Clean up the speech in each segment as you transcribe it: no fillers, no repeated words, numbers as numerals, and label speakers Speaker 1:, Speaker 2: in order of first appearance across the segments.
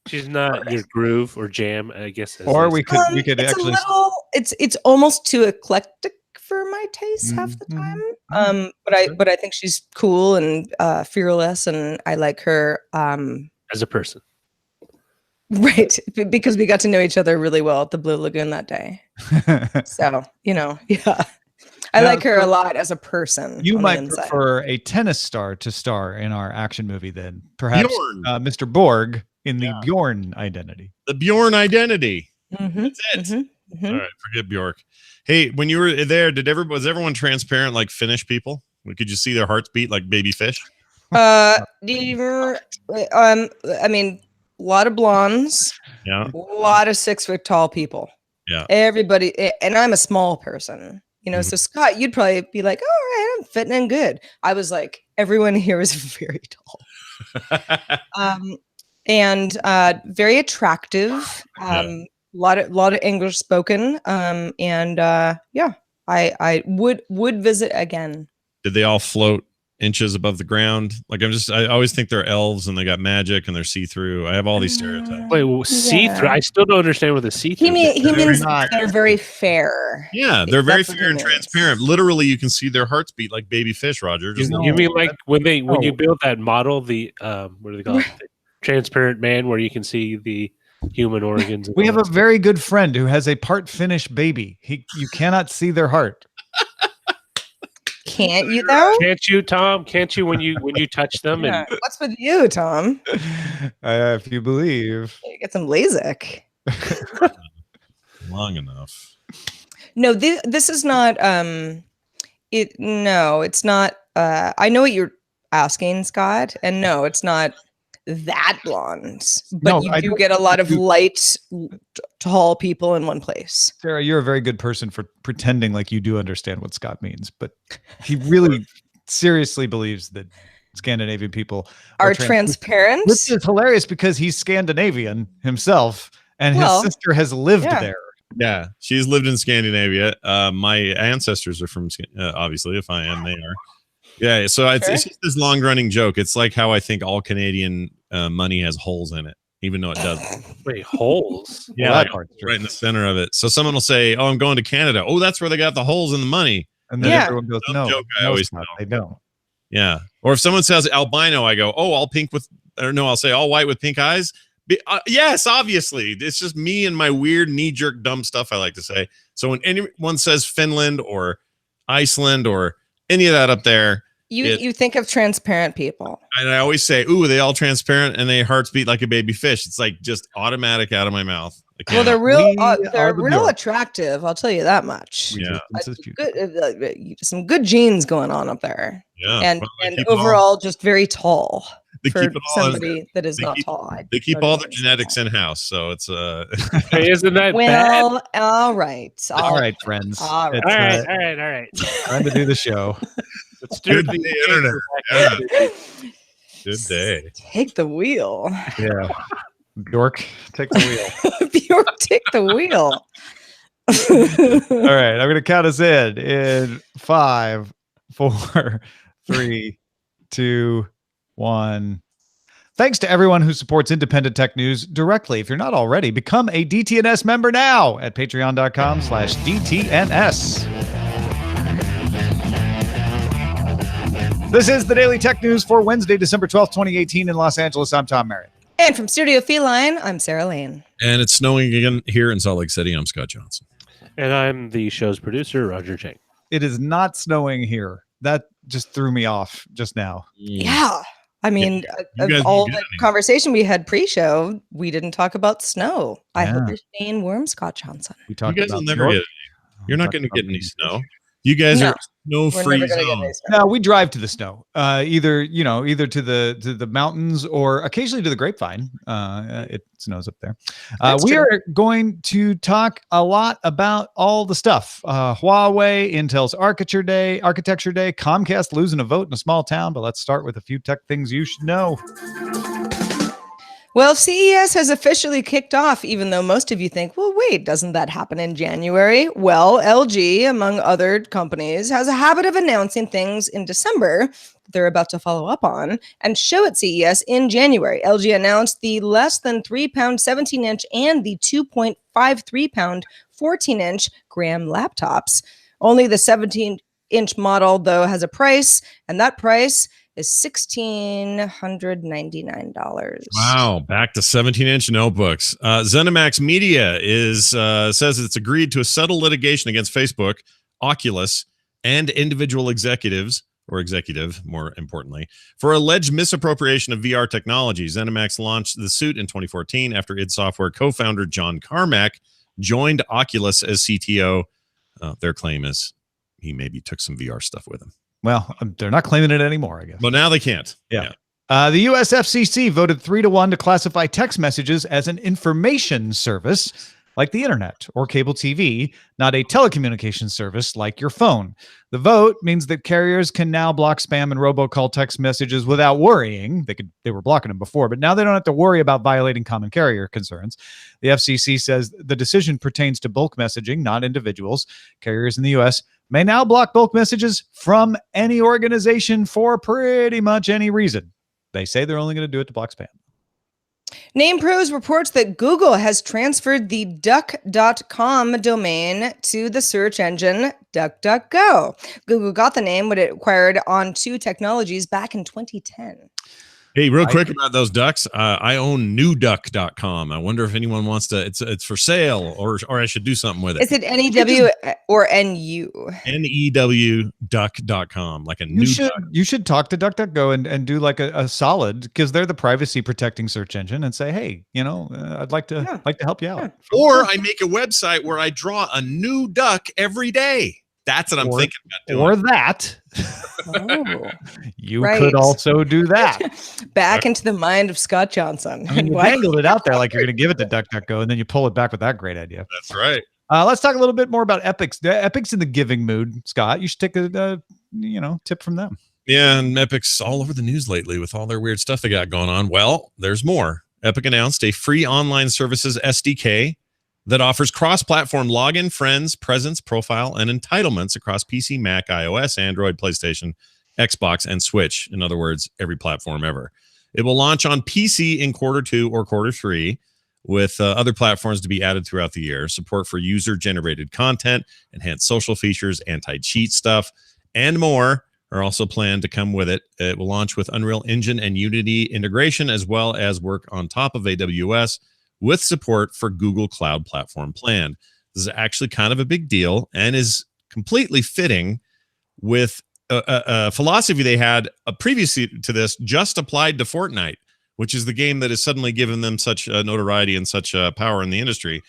Speaker 1: She's not your groove or jam, I guess.
Speaker 2: Or we could
Speaker 3: it's
Speaker 2: actually.
Speaker 3: It's almost too eclectic for my taste half the time. But I think she's cool and fearless, and I like her
Speaker 1: as a person.
Speaker 3: Right, because we got to know each other really well at the Blue Lagoon that day. So, yeah. I like her a lot as a person.
Speaker 2: You might prefer a tennis star to star in our action movie then. Perhaps Mr. Borg in the Bjorn identity.
Speaker 4: The Bjorn identity. That's it. All right, forget Bjork. Hey, when you were there, was everyone transparent like Finnish people? Could you see their hearts beat like baby fish?
Speaker 3: I mean, a lot of blondes, a lot of 6 foot tall people.
Speaker 4: Yeah.
Speaker 3: Everybody, and I'm a small person, so Scott, you'd probably be like, all right, I'm fitting in good. I was like, everyone here is very tall. And very attractive. A lot of English spoken. I would visit again.
Speaker 4: Did they all float inches above the ground? Like I always think they're elves and they got magic and they're see-through. I have all these stereotypes.
Speaker 1: Wait, see-through? I still don't understand what the see-through.
Speaker 3: He means they're very fair.
Speaker 4: Yeah, they're very fair and transparent. Literally, you can see their hearts beat like baby fish. Roger,
Speaker 1: you mean like when you build that model, the what do they call it? The transparent man, where you can see the human organs.
Speaker 2: We have a very good friend who has a part Finnish baby. You cannot see their heart.
Speaker 3: Can't you though?
Speaker 1: Can't you, Tom? Can't you when you touch them?
Speaker 3: Yeah. And what's with you, Tom?
Speaker 2: If you believe,
Speaker 3: you get some LASIK.
Speaker 4: Long enough.
Speaker 3: No, this is not. It's not. I know what you're asking, Scott, and no, it's not that blonde. But you do get a lot of light, tall people in one place.
Speaker 2: Sarah, you're a very good person for pretending like you do understand what Scott means, but he really seriously believes that Scandinavian people
Speaker 3: are transparent.
Speaker 2: Which is hilarious because he's Scandinavian himself, and his sister has lived there.
Speaker 4: Yeah, she's lived in Scandinavia. My ancestors are from, obviously, if I am, they are. Yeah, so it's just this long-running joke. It's like how I think all Canadian money has holes in it, even though it doesn't.
Speaker 1: Wait, holes?
Speaker 4: Yeah, right in the center of it. So someone will say, "Oh, I'm going to Canada." Oh, that's where they got the holes in the money.
Speaker 2: And then everyone goes, "No,
Speaker 4: joke I always tell.
Speaker 2: They don't."
Speaker 4: Yeah. Or if someone says albino, I go, "Oh, I'll say all white with pink eyes." Yes, obviously. It's just me and my weird knee-jerk dumb stuff I like to say. So when anyone says Finland or Iceland or any of that up there,
Speaker 3: you think of transparent people.
Speaker 4: And I always say, "Ooh, are they all transparent and they hearts beat like a baby fish?" It's like just automatic out of my mouth.
Speaker 3: Well, they're real attractive. I'll tell you that much.
Speaker 4: Yeah,
Speaker 3: some good genes going on up there.
Speaker 4: Yeah,
Speaker 3: and overall, just very tall. For somebody that is not tall.
Speaker 4: They keep all their genetics in house, so it's
Speaker 1: Hey, isn't that bad?
Speaker 3: All right,
Speaker 2: friends.
Speaker 1: All right.
Speaker 2: Time to do the show.
Speaker 1: Let's do the
Speaker 4: internet. Yeah. Good day.
Speaker 3: Take the wheel.
Speaker 2: Yeah. Bjork, take the wheel.
Speaker 3: Bjork, take the wheel.
Speaker 2: All right, I'm going to count us in 5, 4, 3, 2, 1. Thanks to everyone who supports independent tech news directly. If you're not already, become a DTNS member now at patreon.com/DTNS. This is the Daily Tech News for Wednesday, December 12th, 2018 in Los Angeles. I'm Tom Merritt.
Speaker 3: And from Studio Feline, I'm Sarah Lane.
Speaker 4: And it's snowing again here in Salt Lake City. I'm Scott Johnson.
Speaker 1: And I'm the show's producer, Roger Chang.
Speaker 2: It is not snowing here. That just threw me off just now.
Speaker 3: Yeah. I mean, of all the conversation we had pre-show, we didn't talk about snow. I hope you're staying warm, Scott Johnson.
Speaker 4: You guys will never get any. You're not going to get any snow. You guys are snow-free zone.
Speaker 2: No, we drive to the snow. Either to the mountains or occasionally to the Grapevine. It snows up there. We are going to talk a lot about all the stuff. Huawei, Intel's Architecture Day, Comcast losing a vote in a small town. But let's start with a few tech things you should know.
Speaker 3: Well, CES has officially kicked off, even though most of you think, well, wait, doesn't that happen in January? Well, LG, among other companies, has a habit of announcing things in December that they're about to follow up on and show at CES in January. LG announced the less than 3-pound 17-inch and the 2.53-pound 14-inch Gram laptops. Only the 17-inch model, though, has a price, and that price is $1,699.
Speaker 4: Wow, back to 17-inch notebooks. ZeniMax Media says it's agreed to settle litigation against Facebook, Oculus, and individual executives, or executive, more importantly, for alleged misappropriation of VR technology. ZeniMax launched the suit in 2014 after id Software co-founder John Carmack joined Oculus as CTO. Their claim is he maybe took some VR stuff with him.
Speaker 2: Well, they're not claiming it anymore, I guess.
Speaker 4: But now they can't.
Speaker 2: Yeah. The US FCC voted 3-1 to classify text messages as an information service like the internet or cable TV, not a telecommunications service like your phone. The vote means that carriers can now block spam and robocall text messages without worrying. They were blocking them before, but now they don't have to worry about violating common carrier concerns. The FCC says the decision pertains to bulk messaging, not individuals. Carriers in the US may now block bulk messages from any organization for pretty much any reason. They say they're only going to do it to block spam.
Speaker 3: NamePros reports that Google has transferred the duck.com domain to the search engine DuckDuckGo. Google got the name when it acquired On2 Technologies back in 2010.
Speaker 4: Hey, real quick about those ducks. I own newduck.com. I wonder if anyone wants to, it's for sale or I should do something with it.
Speaker 3: Is it NEW or NU?
Speaker 4: NEW duck.com, like a new duck.
Speaker 2: You should talk to DuckDuckGo and do like a solid, because they're the privacy protecting search engine, and say, hey, I'd like to help you out.
Speaker 3: Yeah.
Speaker 4: Or I make a website where I draw a new duck every day. That's what I'm thinking about doing.
Speaker 2: Or that.
Speaker 3: Oh,
Speaker 2: you could also do that.
Speaker 3: Back into the mind of Scott Johnson.
Speaker 2: I mean, you dangled it out there like you're going to give it to DuckDuckGo, and then you pull it back with that great idea.
Speaker 4: That's right.
Speaker 2: Let's talk a little bit more about Epic's. Epic's in the giving mood, Scott. You should take a tip from them.
Speaker 4: Yeah, and Epic's all over the news lately with all their weird stuff they got going on. Well, there's more. Epic announced a free online services SDK that offers cross-platform login, friends, presence, profile, and entitlements across PC, Mac, iOS, Android, PlayStation, Xbox, and Switch. In other words, every platform ever. It will launch on PC in Q2 or Q3, with other platforms to be added throughout the year. Support for user-generated content, enhanced social features, anti-cheat stuff, and more are also planned to come with it. It will launch with Unreal Engine and Unity integration, as well as work on top of AWS, with support for Google Cloud Platform planned. This is actually kind of a big deal and is completely fitting with a philosophy they had previously to this, just applied to Fortnite, which is the game that has suddenly given them such notoriety and such power in the industry.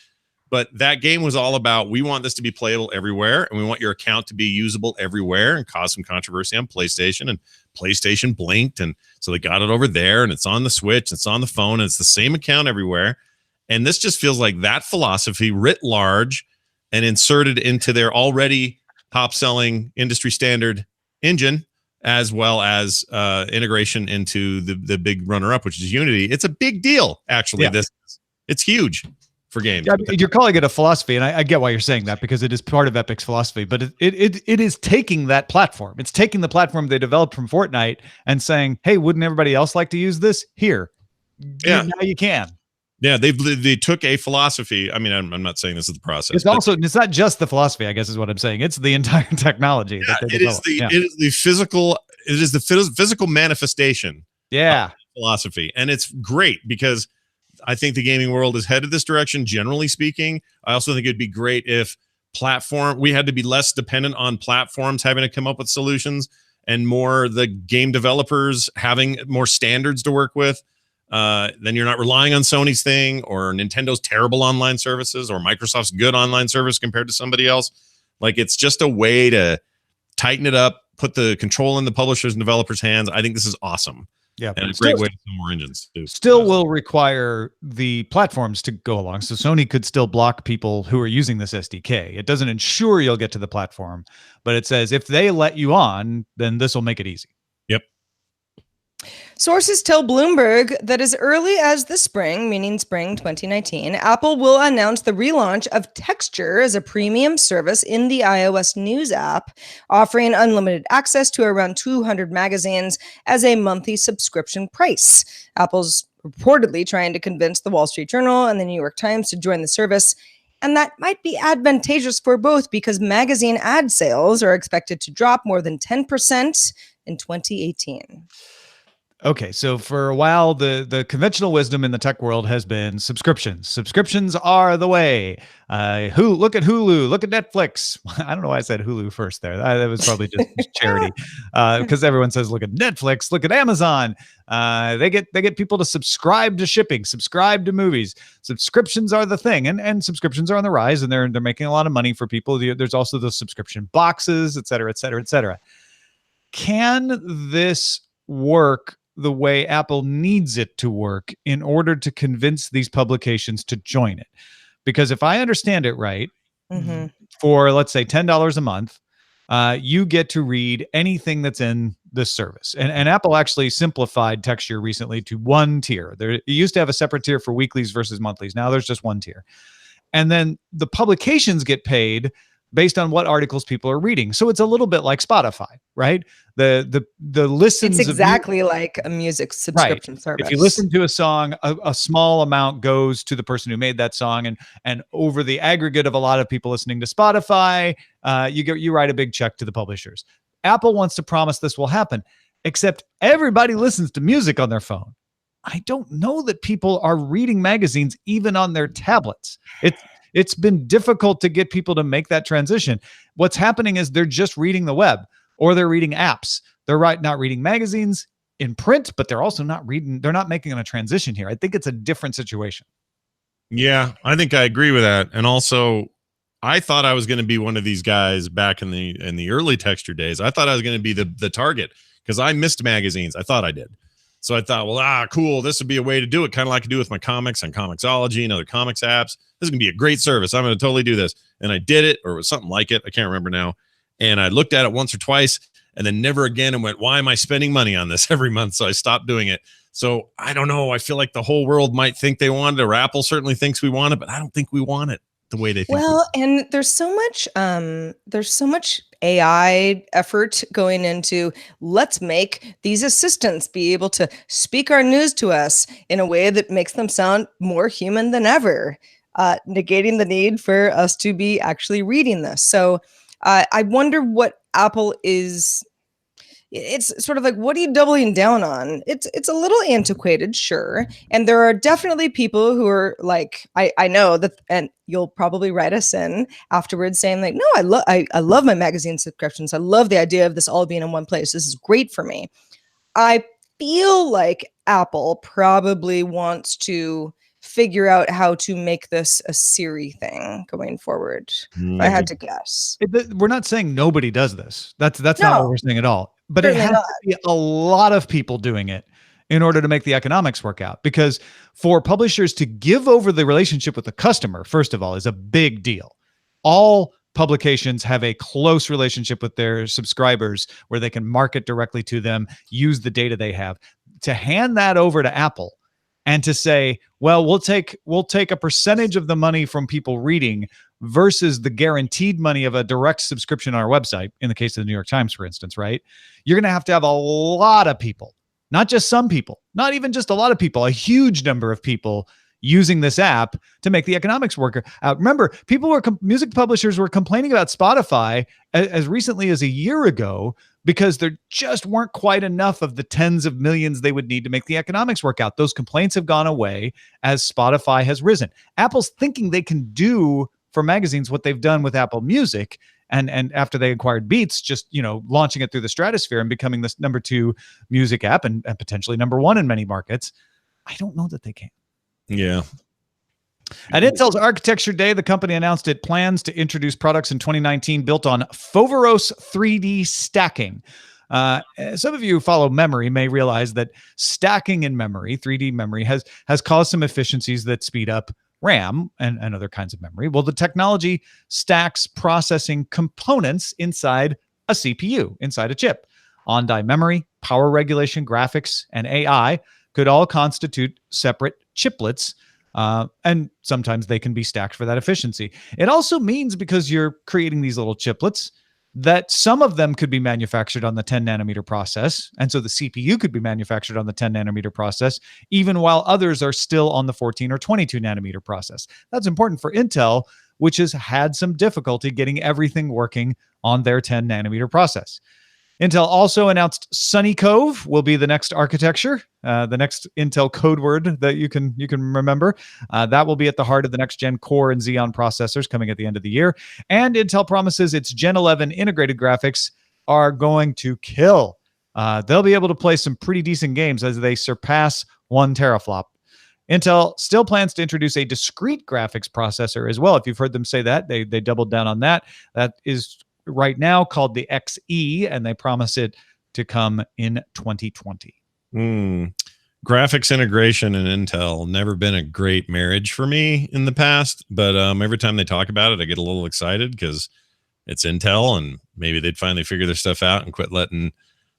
Speaker 4: But that game was all about, we want this to be playable everywhere, and we want your account to be usable everywhere, and caused some controversy on PlayStation, and PlayStation blinked, and so they got it over there, and it's on the Switch, it's on the phone, and it's the same account everywhere. And this just feels like that philosophy writ large and inserted into their already top-selling industry standard engine, as well as integration into the big runner-up, which is Unity. It's a big deal, actually.
Speaker 2: Yeah.
Speaker 4: It's huge for games.
Speaker 2: Yeah, you're calling it a philosophy, and I get why you're saying that, because it is part of Epic's philosophy. But it is taking that platform. It's taking the platform they developed from Fortnite and saying, hey, wouldn't everybody else like to use this? Here.
Speaker 4: Yeah.
Speaker 2: Now you can.
Speaker 4: Yeah, they took a philosophy. I mean, I'm not saying this is the process.
Speaker 2: It's not just the philosophy, I guess is what I'm saying. It's the entire technology.
Speaker 4: Yeah, it is the physical manifestation.
Speaker 2: Yeah.
Speaker 4: Of philosophy, and it's great because I think the gaming world is headed this direction. Generally speaking, I also think it'd be great if we had to be less dependent on platforms having to come up with solutions, and more the game developers having more standards to work with. Then you're not relying on Sony's thing or Nintendo's terrible online services or Microsoft's good online service compared to somebody else. Like, it's just a way to tighten it up, put the control in the publishers and developers' hands. I think this is awesome.
Speaker 2: Yeah,
Speaker 4: and a great way to sell more engines too.
Speaker 2: Still will require the platforms to go along. So Sony could still block people who are using this SDK. It doesn't ensure you'll get to the platform, but it says if they let you on, then this will make it easy.
Speaker 4: Yep.
Speaker 3: Sources tell Bloomberg that as early as the spring, meaning spring 2019, Apple will announce the relaunch of Texture as a premium service in the iOS News app, offering unlimited access to around 200 magazines as a monthly subscription price. Apple's reportedly trying to convince the Wall Street Journal and the New York Times to join the service. And that might be advantageous for both because magazine ad sales are expected to drop more than 10% in 2018.
Speaker 2: Okay, so for a while, the conventional wisdom in the tech world has been subscriptions. Subscriptions are the way. Look at Hulu, look at Netflix. I don't know why I said Hulu first there. That was probably just charity, because everyone says look at Netflix, look at Amazon. They get people to subscribe to shipping, subscribe to movies. Subscriptions are the thing, and subscriptions are on the rise, and they're making a lot of money for people. There's also those subscription boxes, et cetera, et cetera, et cetera. Can this work the way Apple needs it to work in order to convince these publications to join it? Because if I understand it right, for let's say $10 a month, you get to read anything that's in this service. And Apple actually simplified Texture recently to one tier. It used to have a separate tier for weeklies versus monthlies. Now there's just one tier. And then the publications get paid based on what articles people are reading. So it's a little bit like Spotify, right? The listens.
Speaker 3: It's exactly like a music subscription service.
Speaker 2: If you listen to a song, a small amount goes to the person who made that song, and over the aggregate of a lot of people listening to Spotify, you write a big check to the publishers. Apple wants to promise this will happen, except everybody listens to music on their phone. I don't know that people are reading magazines even on their tablets. It's been difficult to get people to make that transition. What's happening is they're just reading the web or they're reading apps. They're not reading magazines in print, but they're also not reading. They're not making a transition here. I think it's a different situation.
Speaker 4: Yeah, I think I agree with that. And also, I thought I was going to be one of these guys back in the early Texture days. I thought I was going to be the target because I missed magazines. I thought I did. So I thought, well, cool. This would be a way to do it, kind of like I do with my comics and Comixology and other comics apps. This is going to be a great service. I'm going to totally do this. And I did it, or it was something like it. I can't remember now. And I looked at it once or twice and then never again and went, why am I spending money on this every month? So I stopped doing it. So I don't know. I feel like the whole world might think they want it, or Apple certainly thinks we want it, but I don't think we want it the way they think.
Speaker 3: Well, and there's so much AI effort going into let's make these assistants be able to speak our news to us in a way that makes them sound more human than ever, negating the need for us to be actually reading this. So I wonder what Apple is. It's sort of like, what are you doubling down on? It's a little antiquated, sure. And there are definitely people who are like, I know that, and you'll probably write us in afterwards saying like, no, I love my magazine subscriptions. I love the idea of this all being in one place. This is great for me. I feel like Apple probably wants to figure out how to make this a Siri thing going forward. If I had to guess.
Speaker 2: We're not saying nobody does this. That's not what we're saying at all. But
Speaker 3: Certainly
Speaker 2: it has
Speaker 3: not.
Speaker 2: to be a lot of people doing it in order to make the economics work out. Because for publishers to give over the relationship with the customer, first of all, is a big deal. All publications have a close relationship with their subscribers where they can market directly to them, use the data they have. To hand that over to Apple and to say, well, we'll take a percentage of the money from people reading versus the guaranteed money of a direct subscription on our website, in the case of the New York Times, for instance, right? You're going to have a lot of people, not just some people, not even just a lot of people, a huge number of people using this app to make the economics work out. Remember, music publishers were complaining about Spotify as recently as a year ago because there just weren't quite enough of the tens of millions they would need to make the economics work out. Those complaints have gone away as Spotify has risen. Apple's thinking they can do for magazines what they've done with Apple Music, and after they acquired Beats, just launching it through the stratosphere and becoming this number 2 music app and potentially number 1 in many markets. I don't know that they can.
Speaker 4: Yeah.
Speaker 2: At Intel's Architecture Day, the company announced it plans to introduce products in 2019 built on Foveros 3D stacking. Some of you who follow memory may realize that stacking in memory, 3D memory, has caused some efficiencies that speed up RAM and other kinds of memory. Well, the technology stacks processing components inside a CPU, inside a chip. On-die memory, power regulation, graphics, and AI could all constitute separate chiplets. And sometimes they can be stacked for that efficiency. It also means, because you're creating these little chiplets, that some of them could be manufactured on the 10 nanometer process. And so the CPU could be manufactured on the 10 nanometer process, even while others are still on the 14 or 22 nanometer process. That's important for Intel, which has had some difficulty getting everything working on their 10 nanometer process. Intel also announced Sunny Cove will be the next architecture, the next Intel code word that you can remember. That will be at the heart of the next gen Core and Xeon processors coming at the end of the year. And Intel promises its Gen 11 integrated graphics are going to kill. They'll be able to play some pretty decent games as they surpass 1 teraflop. Intel still plans to introduce a discrete graphics processor as well. If you've heard them say that, they doubled down on that. That is right now called the XE, and they promise it to come in 2020.
Speaker 4: Graphics integration and Intel never been a great marriage for me in the past, but every time they talk about it, I get a little excited because it's Intel, and maybe they'd finally figure their stuff out and quit letting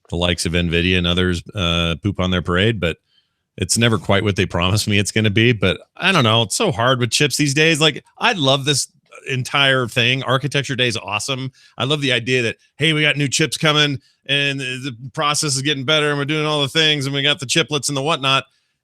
Speaker 4: the likes of NVIDIA and others poop on their parade. But it's never quite what they promised me it's going to be. But I don't know. It's so hard with chips these days. Like, I love this entire thing. Architecture Day is awesome. I love the idea that, hey, we got new chips coming and the process is getting better and we're doing all the things and we got the chiplets and the whatnot.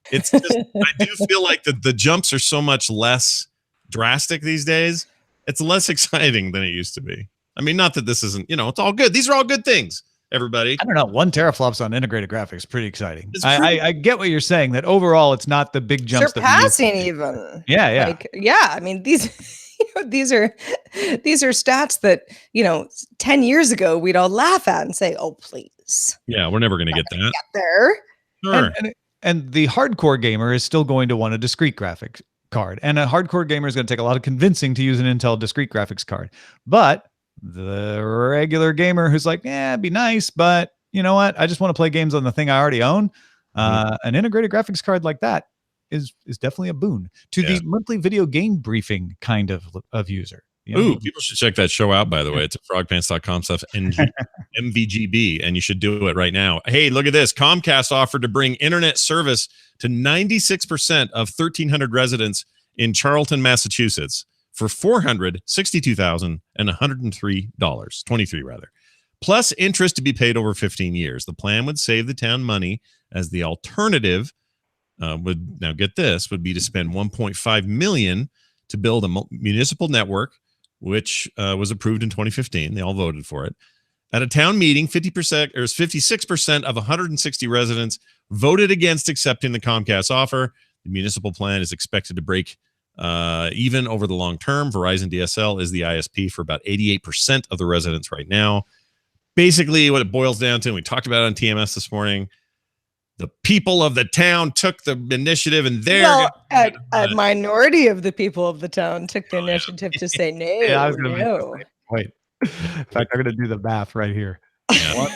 Speaker 4: It's just, I do feel like the jumps are so much less drastic these days. It's less exciting than it used to be. I mean, not that this isn't, it's all good. These are all good things, everybody.
Speaker 2: I don't know. 1 teraflops on integrated graphics, pretty exciting. I get what you're saying, that overall it's not the big jumps.
Speaker 3: Surpassing even.
Speaker 2: Yeah.
Speaker 3: Like, I mean, these are stats that 10 years ago we'd all laugh at and say, "Oh, please."
Speaker 4: Yeah, we're never going to get that.
Speaker 3: Get there.
Speaker 4: Sure.
Speaker 2: And the hardcore gamer is still going to want a discrete graphics card, and a hardcore gamer is going to take a lot of convincing to use an Intel discrete graphics card. But the regular gamer who's like, it'd be nice, but you know what? I just want to play games on the thing I already own. An integrated graphics card like that is definitely a boon to the monthly video game briefing kind of user.
Speaker 4: Ooh, people should check that show out, by the way. It's at frogpants.com/MVGB, and you should do it right now. Hey, look at this. Comcast offered to bring internet service to 96% of 1,300 residents in Charlton, Massachusetts for $462,103, 23 rather, plus interest to be paid over 15 years. The plan would save the town money, as the alternative would be to spend $1.5 million to build a municipal network, which was approved in 2015. They all voted for it. At a town meeting, 56% of 160 residents voted against accepting the Comcast offer. The municipal plan is expected to break even over the long term. Verizon DSL is the ISP for about 88% of the residents right now. Basically, what it boils down to, and we talked about it on TMS this morning, the people of the town took the initiative, and
Speaker 3: a minority of the people of the town took the initiative to say no.
Speaker 2: Yeah, I was going to wait. In fact, I'm going to do the math right here.
Speaker 4: Yeah.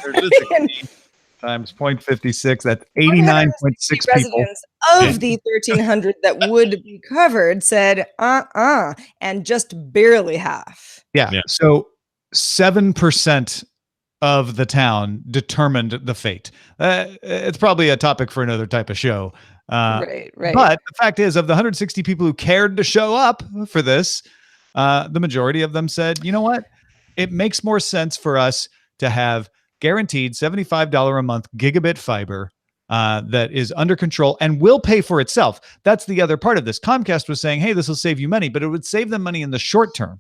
Speaker 2: Times 0.56. That's 89.6 people
Speaker 3: of the 1,300 that would be covered said and just barely half.
Speaker 2: Yeah. So 7% of the town determined the fate. It's probably a topic for another type of show.
Speaker 3: Right.
Speaker 2: But the fact is, of the 160 people who cared to show up for this, the majority of them said, you know what? It makes more sense for us to have guaranteed $75 a month gigabit fiber that is under control and will pay for itself. That's the other part of this. Comcast was saying, hey, this will save you money, but it would save them money in the short term.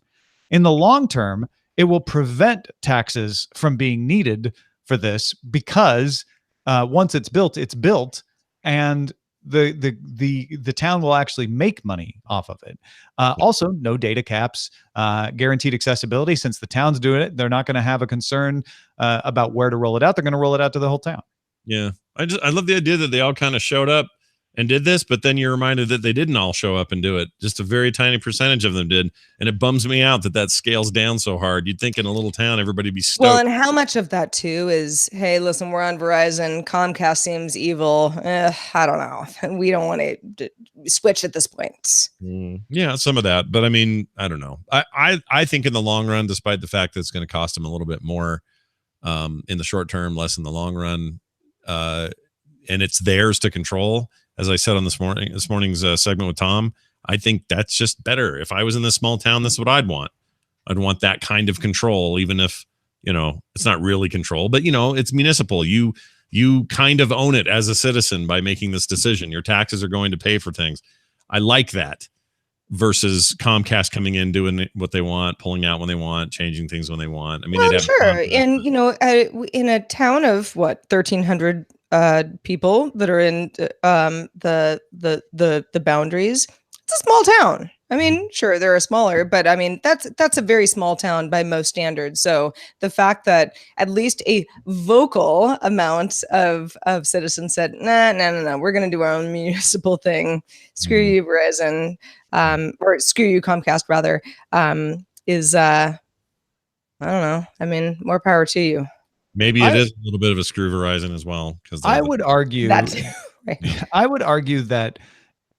Speaker 2: In the long term, it will prevent taxes from being needed for this, because once it's built, and the town will actually make money off of it. Also, no data caps, guaranteed accessibility. Since the town's doing it, they're not going to have a concern about where to roll it out. They're going to roll it out to the whole town.
Speaker 4: Yeah, I love the idea that they all kind of showed up and did this, but then you're reminded that they didn't all show up and do it. Just a very tiny percentage of them did. And it bums me out that scales down so hard. You'd think in a little town, everybody'd be stoked.
Speaker 3: Well, and how much of that too is, hey, listen, we're on Verizon. Comcast seems evil. I don't know. We don't want to switch at this point.
Speaker 4: Yeah, some of that. But I mean, I don't know. I think in the long run, despite the fact that it's going to cost them a little bit more in the short term, less in the long run, and it's theirs to control. As I said on this morning's segment with Tom, I think that's just better. If I was in this small town, that's what I'd want. I'd want that kind of control, even if, it's not really control, but it's municipal. You kind of own it as a citizen by making this decision. Your taxes are going to pay for things. I like that versus Comcast coming in, doing what they want, pulling out when they want, changing things when they want. I mean,
Speaker 3: well, sure. And, in a town of 1,300 people that are in the boundaries, it's a small town. I mean, sure, there are smaller, but I mean, that's a very small town by most standards. So the fact that at least a vocal amount of citizens said, no, we're going to do our own municipal thing. Screw you, Verizon, or screw you, Comcast, rather, is, I don't know. I mean, more power to you.
Speaker 4: Maybe it is a little bit of a screw Verizon as well. Because
Speaker 2: I would argue
Speaker 3: that right.
Speaker 2: I would argue that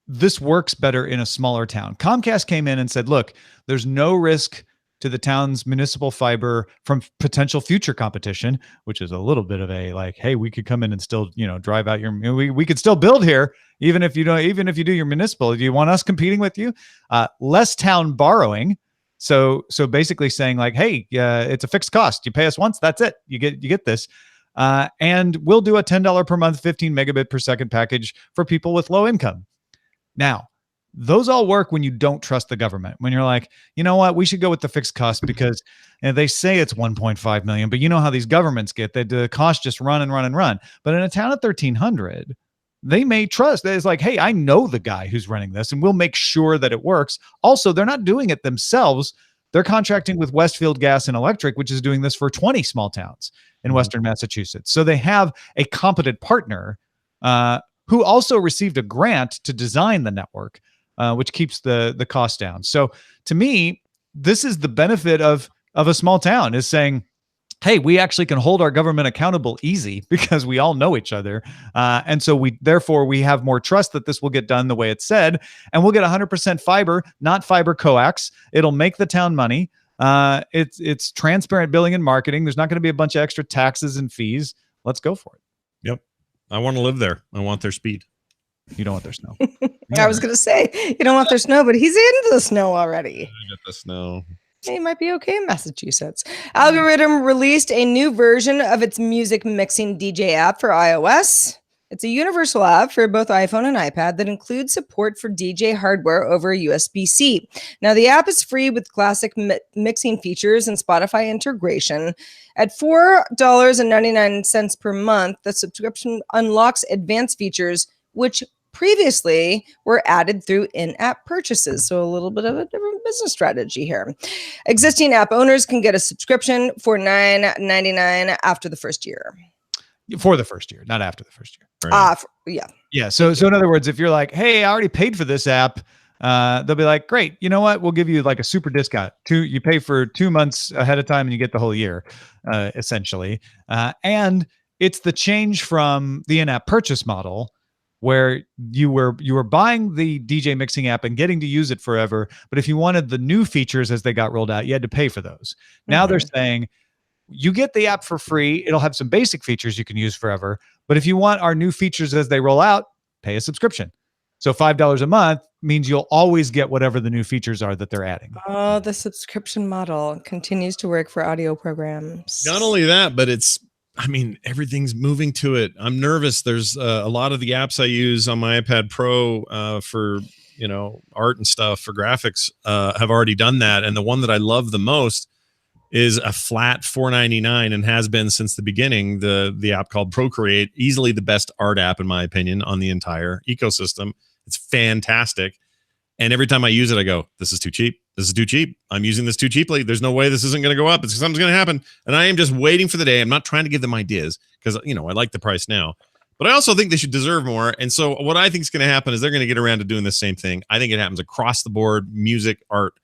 Speaker 2: this works better in a smaller town. Comcast came in and said, look, there's no risk to the town's municipal fiber from potential future competition, which is a little bit of a like, hey, we could come in and still, drive out we could still build here, even if you do your municipal. Do you want us competing with you? Less town borrowing. So basically saying like, hey, it's a fixed cost. You pay us once, that's it. You get this. And we'll do a $10 per month, 15 megabit per second package for people with low income. Now, those all work when you don't trust the government. When you're like, you know what, we should go with the fixed cost because they say it's 1.5 million, but you know how these governments get, the cost just run and run and run. But in a town of 1,300, they may trust that it's like, hey, I know the guy who's running this and we'll make sure that it works. Also, they're not doing it themselves. They're contracting with Westfield Gas and Electric, which is doing this for 20 small towns in Western Massachusetts. So they have a competent partner who also received a grant to design the network, which keeps the cost down. So to me, this is the benefit of a small town, is saying, hey, we actually can hold our government accountable easy because we all know each other. And so we have more trust that this will get done the way it's said, and we'll get 100% fiber, not fiber coax. It'll make the town money. It's transparent billing and marketing. There's not going to be a bunch of extra taxes and fees. Let's go for it.
Speaker 4: Yep. I want to live there. I want their speed.
Speaker 2: You don't want their snow.
Speaker 3: I was going to say, you don't want their snow, but he's into the snow already.
Speaker 4: I get the snow.
Speaker 3: He might be okay in Massachusetts. Algorithm released a new version of its music mixing DJ app for iOS. It's a universal app for both iPhone and iPad that includes support for DJ hardware over USB-C. Now, the app is free with classic mixing features and Spotify integration. At $4.99 per month, the subscription unlocks advanced features, which previously were added through in-app purchases. So a little bit of a different business strategy here. Existing app owners can get a subscription for $9.99 after the first year.
Speaker 2: For the first year, not after the first year.
Speaker 3: Yeah.
Speaker 2: Yeah. So in other words, if you're like, hey, I already paid for this app, they'll be like, great, you know what? We'll give you like a super discount. You pay for 2 months ahead of time and you get the whole year, essentially. And it's the change from the in-app purchase model where you were buying the DJ mixing app and getting to use it forever. But if you wanted the new features as they got rolled out, you had to pay for those. Now they're saying, you get the app for free. It'll have some basic features you can use forever. But if you want our new features as they roll out, pay a subscription. So $5 a month means you'll always get whatever the new features are that they're adding.
Speaker 3: Oh, the subscription model continues to work for audio programs.
Speaker 4: Not only that, but everything's moving to it. I'm nervous. There's a lot of the apps I use on my iPad Pro for, art and stuff, for graphics, have already done that. And the one that I love the most is a flat $4.99 and has been since the beginning. The app called Procreate, easily the best art app in my opinion on the entire ecosystem. It's fantastic. And every time I use it, I go, this is too cheap. This is too cheap. I'm using this too cheaply. There's no way this isn't going to go up. Something's going to happen. And I am just waiting for the day. I'm not trying to give them ideas because, I like the price now. But I also think they should deserve more. And so what I think is going to happen is they're going to get around to doing the same thing. I think it happens across the board: music, art,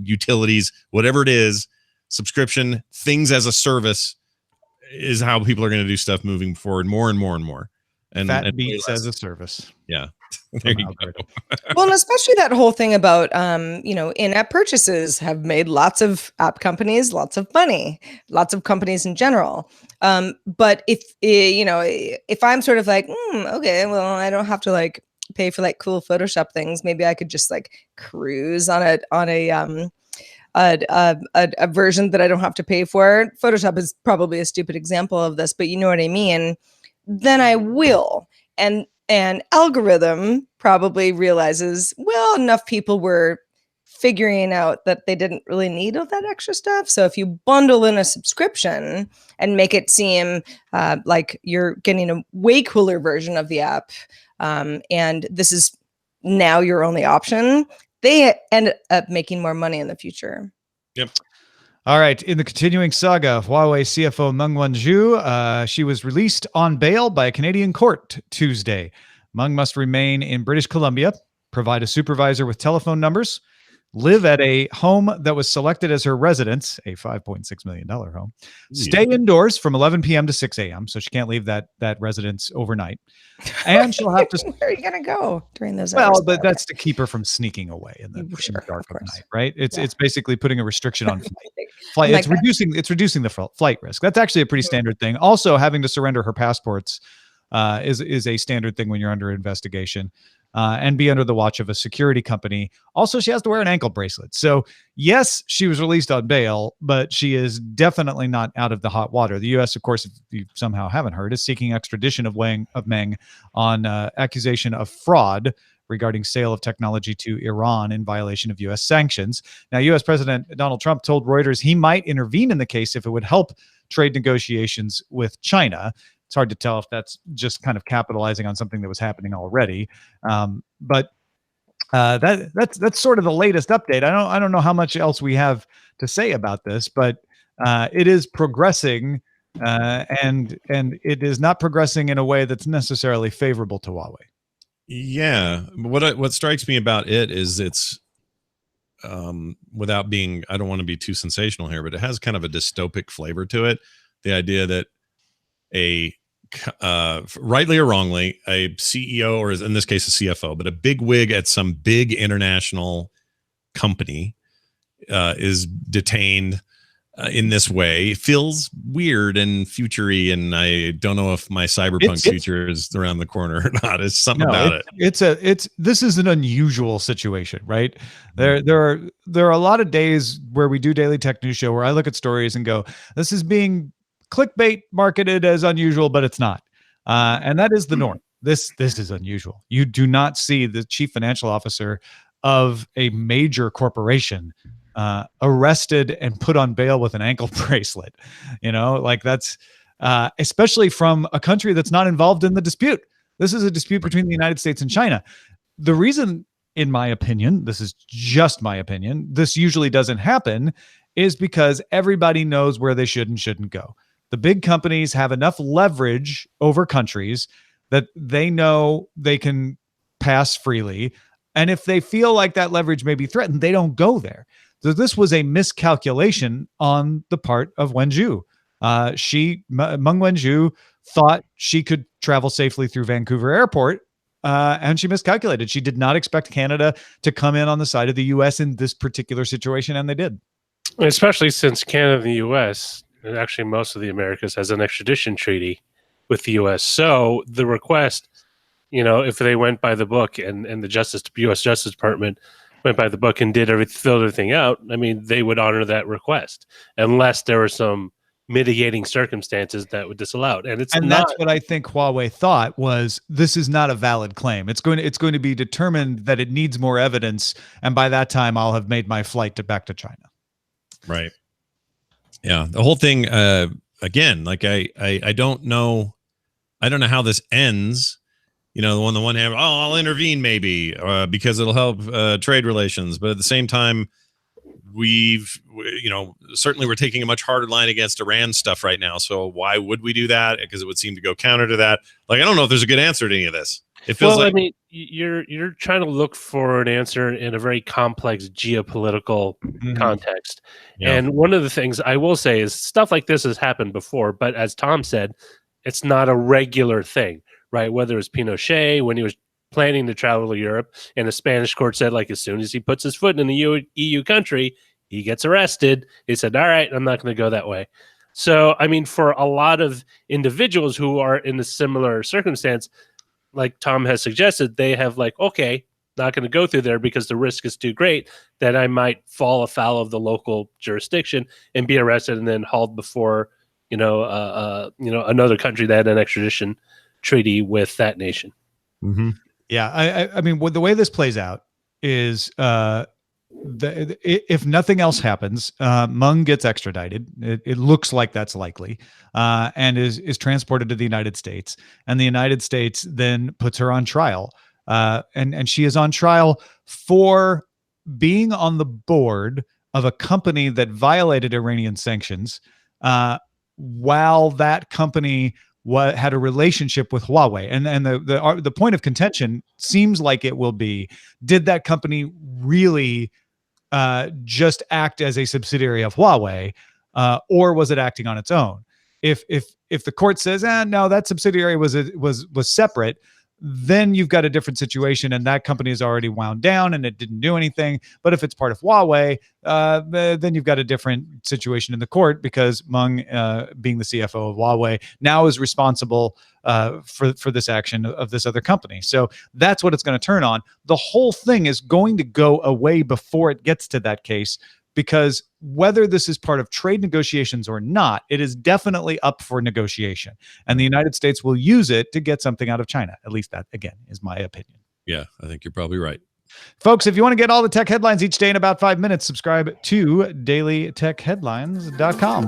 Speaker 4: utilities, whatever it is. Subscription, things as a service is how people are going to do stuff moving forward, more and more and more. And
Speaker 2: beats as a service.
Speaker 4: Yeah. There you go.
Speaker 3: Well, and especially that whole thing about, in-app purchases have made lots of app companies lots of money, lots of companies in general. But if I'm sort of like, okay, well, I don't have to like pay for like cool Photoshop things. Maybe I could just like cruise on a version that I don't have to pay for. Photoshop is probably a stupid example of this, but you know what I mean. Then I will. And algorithm probably realizes, well, enough people were figuring out that they didn't really need all that extra stuff. So if you bundle in a subscription and make it seem like you're getting a way cooler version of the app, and this is now your only option, they end up making more money in the future.
Speaker 4: Yep.
Speaker 2: All right. In the continuing saga, Huawei CFO Meng Wenzhou, she was released on bail by a Canadian court Tuesday. Meng must remain in British Columbia, provide a supervisor with telephone numbers, live at a home that was selected as her residence, a $5.6 million home, stay indoors from 11 p.m. to 6 a.m. So she can't leave that residence overnight. And she'll have to...
Speaker 3: Where are you going to go during those
Speaker 2: hours?
Speaker 3: Well,
Speaker 2: but that's to keep her from sneaking away in the dark of night, right? It's basically putting a restriction on flight. It's reducing the flight risk. That's actually a pretty standard thing. Also, having to surrender her passports is a standard thing when you're under investigation. And be under the watch of a security company. Also, she has to wear an ankle bracelet. So, yes, she was released on bail, but she is definitely not out of the hot water. The U.S., of course, if you somehow haven't heard, is seeking extradition of Meng on accusation of fraud regarding sale of technology to Iran in violation of U.S. sanctions. Now, U.S. President Donald Trump told Reuters he might intervene in the case if it would help trade negotiations with China. It's hard to tell if that's just kind of capitalizing on something that was happening already. But that's sort of the latest update. I don't know how much else we have to say about this, but it is progressing, and it is not progressing in a way that's necessarily favorable to Huawei.
Speaker 4: Yeah, what strikes me about it is it's without being, I don't want to be too sensational here, but it has kind of a dystopic flavor to it. The idea that rightly or wrongly, a CEO, or in this case a CFO, but a big wig at some big international company is detained in this way. It feels weird and futury, and I don't know if my cyberpunk future is around the corner or not. It's something about it.
Speaker 2: This is an unusual situation, right? There are a lot of days where we do Daily Tech News Show where I look at stories and go, this is being clickbait marketed as unusual, but it's not. And that is the norm. This is unusual. You do not see the chief financial officer of a major corporation arrested and put on bail with an ankle bracelet. Like that's especially from a country that's not involved in the dispute. This is a dispute between the United States and China. The reason, in my opinion, this is just my opinion, this usually doesn't happen is because everybody knows where they should and shouldn't go. The big companies have enough leverage over countries that they know they can pass freely. And if they feel like that leverage may be threatened, they don't go there. So this was a miscalculation on the part of Wenzhou. Meng Wenzhou thought she could travel safely through Vancouver Airport, and she miscalculated. She did not expect Canada to come in on the side of the U.S. in this particular situation, and they did.
Speaker 1: Especially since Canada and the U.S., and actually most of the Americas, has an extradition treaty with the U.S. So the request, if they went by the book and the U.S. Justice Department went by the book and filled everything out, I mean, they would honor that request unless there were some mitigating circumstances that would disallow it. And
Speaker 2: that's what I think Huawei thought was, this is not a valid claim. It's going to be determined that it needs more evidence, and by that time I'll have made my flight back to China. Right.
Speaker 4: Yeah. The whole thing, again, like I don't know how this ends. On the one hand, I'll intervene maybe because it'll help trade relations. But at the same time, certainly we're taking a much harder line against Iran stuff right now. So why would we do that? Because it would seem to go counter to that. Like, I don't know if there's a good answer to any of this. It feels like,
Speaker 1: I mean, you're trying to look for an answer in a very complex geopolitical context. Yeah. And one of the things I will say is stuff like this has happened before, but as Tom said, it's not a regular thing, right? Whether it's Pinochet when he was planning to travel to Europe, and a Spanish court said, like, as soon as he puts his foot in the EU country, he gets arrested. He said, all right, I'm not going to go that way. So, I mean, for a lot of individuals who are in a similar circumstance, like Tom has suggested, they have like, okay, not going to go through there because the risk is too great that I might fall afoul of the local jurisdiction and be arrested and then hauled before, another country that had an extradition treaty with that nation.
Speaker 4: Mm-hmm.
Speaker 2: Yeah, I mean, the way this plays out is if nothing else happens, Meng gets extradited. It looks like that's likely, and is transported to the United States. And the United States then puts her on trial. And she is on trial for being on the board of a company that violated Iranian sanctions, while that company had a relationship with Huawei. And the point of contention seems like it will be, did that company really just act as a subsidiary of Huawei, or was it acting on its own? If the court says, no, that subsidiary was separate, then you've got a different situation, and that company is already wound down and it didn't do anything. But if it's part of Huawei, then you've got a different situation in the court, because Meng, being the CFO of Huawei, now is responsible for this action of this other company. So that's what it's going to turn on. The whole thing is going to go away before it gets to that case, because whether this is part of trade negotiations or not, it is definitely up for negotiation. And the United States will use it to get something out of China. At least that, again, is my opinion.
Speaker 4: Yeah, I think you're probably right.
Speaker 2: Folks, if you want to get all the tech headlines each day in about 5 minutes, subscribe to dailytechheadlines.com.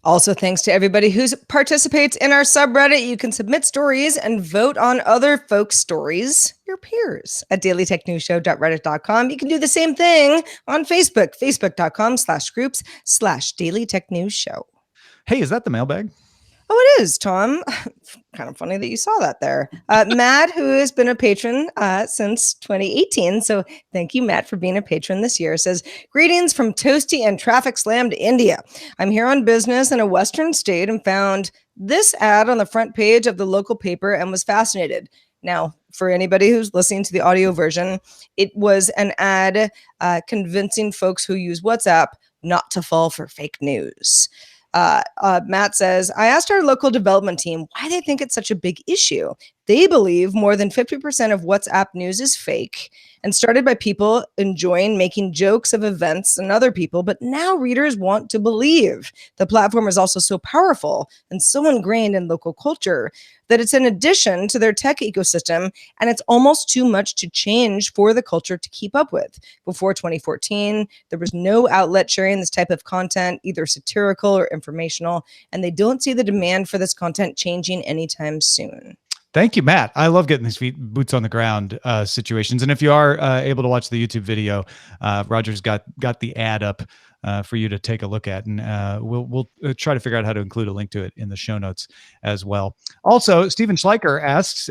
Speaker 3: Also, thanks to everybody who participates in our subreddit. You can submit stories and vote on other folks' stories, your peers, at dailytechnewsshow.reddit.com. You can do the same thing on Facebook, facebook.com/groups/dailytechnewsshow.
Speaker 2: Hey, is that the mailbag?
Speaker 3: Oh, it is, Tom. Kind of funny that you saw that there. Matt, who has been a patron since 2018. So thank you, Matt, for being a patron this year, says, greetings from toasty and traffic slammed India. I'm here on business in a Western state and found this ad on the front page of the local paper and was fascinated. Now, for anybody who's listening to the audio version, it was an ad convincing folks who use WhatsApp not to fall for fake news. Matt says, I asked our local development team why they think it's such a big issue. They believe more than 50% of WhatsApp news is fake and started by people enjoying making jokes of events and other people, but now readers want to believe. The platform is also so powerful and so ingrained in local culture that it's an addition to their tech ecosystem, and it's almost too much to change for the culture to keep up with. Before 2014, there was no outlet sharing this type of content, either satirical or informational, and they don't see the demand for this content changing anytime soon.
Speaker 2: Thank you, Matt. I love getting these boots on the ground situations. And if you are able to watch the YouTube video, Roger's got the ad up for you to take a look at, and we'll try to figure out how to include a link to it in the show notes as well. Also, Steven Schleicher asks,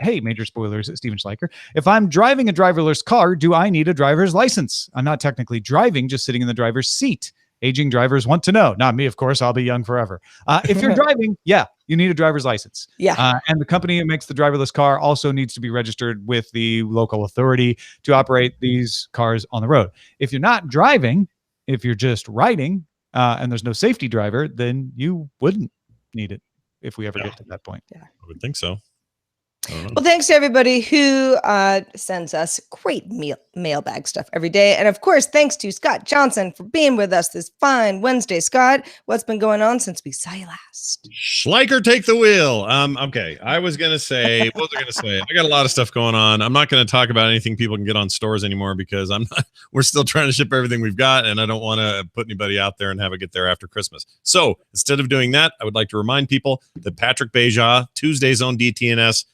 Speaker 2: hey, major spoilers, Steven Schleicher, if I'm driving a driverless car, do I need a driver's license? I'm not technically driving, just sitting in the driver's seat. Aging drivers want to know. Not me, of course. I'll be young forever. If you're driving, yeah, you need a driver's license.
Speaker 3: Yeah.
Speaker 2: And the company who makes the driverless car also needs to be registered with the local authority to operate these cars on the road. If you're not driving, if you're just riding, and there's no safety driver, then you wouldn't need it if we ever get to that point.
Speaker 3: Yeah.
Speaker 4: I would think so.
Speaker 3: Well, thanks to everybody who sends us great mailbag stuff every day. And of course, thanks to Scott Johnson for being with us this fine Wednesday. Scott, what's been going on since we saw you last?
Speaker 4: Schleicher, take the wheel. Okay. I was going to say, what was I going to say? I got a lot of stuff going on. I'm not going to talk about anything people can get on stores anymore because we're still trying to ship everything we've got. And I don't want to put anybody out there and have it get there after Christmas. So instead of doing that, I would like to remind people that Patrick Beja, Tuesday's own DTNS,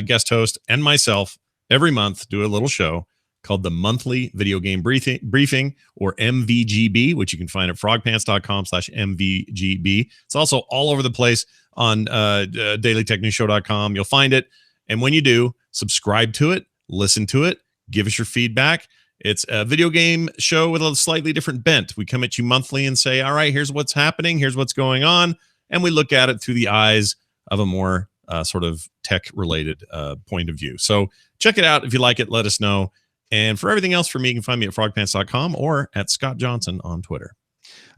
Speaker 4: guest host, and myself every month do a little show called the Monthly Video Game Briefing, or MVGB, which you can find at frogpants.com/MVGB. It's also all over the place on dailytechnewsshow.com. You'll find it. And when you do, subscribe to it, listen to it, give us your feedback. It's a video game show with a slightly different bent. We come at you monthly and say, all right, here's what's happening. Here's what's going on. And we look at it through the eyes of a more sort of tech-related point of view. So check it out. If you like it, let us know. And for everything else for me, you can find me at frogpants.com or at Scott Johnson on Twitter.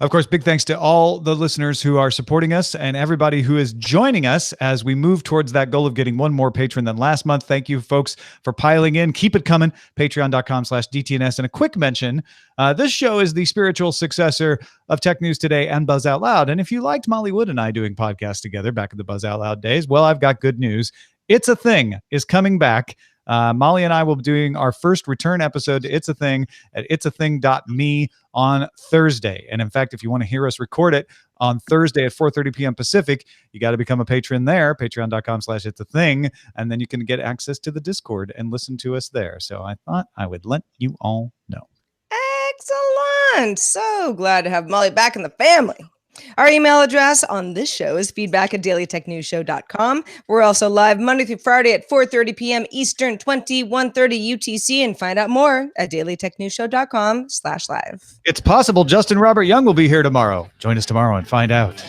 Speaker 2: Of course, big thanks to all the listeners who are supporting us and everybody who is joining us as we move towards that goal of getting one more patron than last month. Thank you, folks, for piling in. Keep it coming. Patreon.com/DTNS. And a quick mention, this show is the spiritual successor of Tech News Today and Buzz Out Loud. And if you liked Molly Wood and I doing podcasts together back in the Buzz Out Loud days, well, I've got good news. It's a Thing is coming back. Molly and I will be doing our first return episode to It's a Thing at it'sathing.me on Thursday. And in fact, if you want to hear us record it on Thursday at 4:30 p.m. Pacific, you got to become a patron there, patreon.com/it'sathing. And then you can get access to the Discord and listen to us there. So I thought I would let you all know.
Speaker 3: Excellent. So glad to have Molly back in the family. Our email address on this show is feedback@dailytechnewsshow.com. We're also live Monday through Friday at 4:30 p.m. Eastern, 21:30 UTC, and find out more at dailytechnewsshow.com/live.
Speaker 2: It's possible Justin Robert Young will be here tomorrow. Join us tomorrow and find out.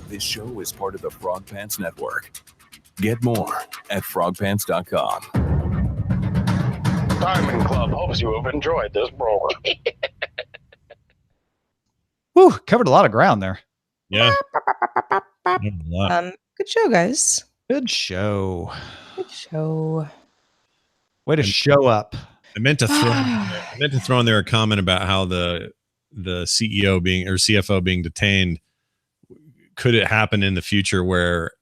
Speaker 5: This show is part of the Frog Pants Network. Get more at frogpants.com.
Speaker 6: Diamond Club hopes you have enjoyed this program.
Speaker 2: Whew, covered a lot of ground there.
Speaker 4: Yeah.
Speaker 3: Good show, guys.
Speaker 2: Good show.
Speaker 3: Good show.
Speaker 2: Way to show up.
Speaker 4: I meant to throw in there a comment about how the CEO being or CFO being detained. Could it happen in the future where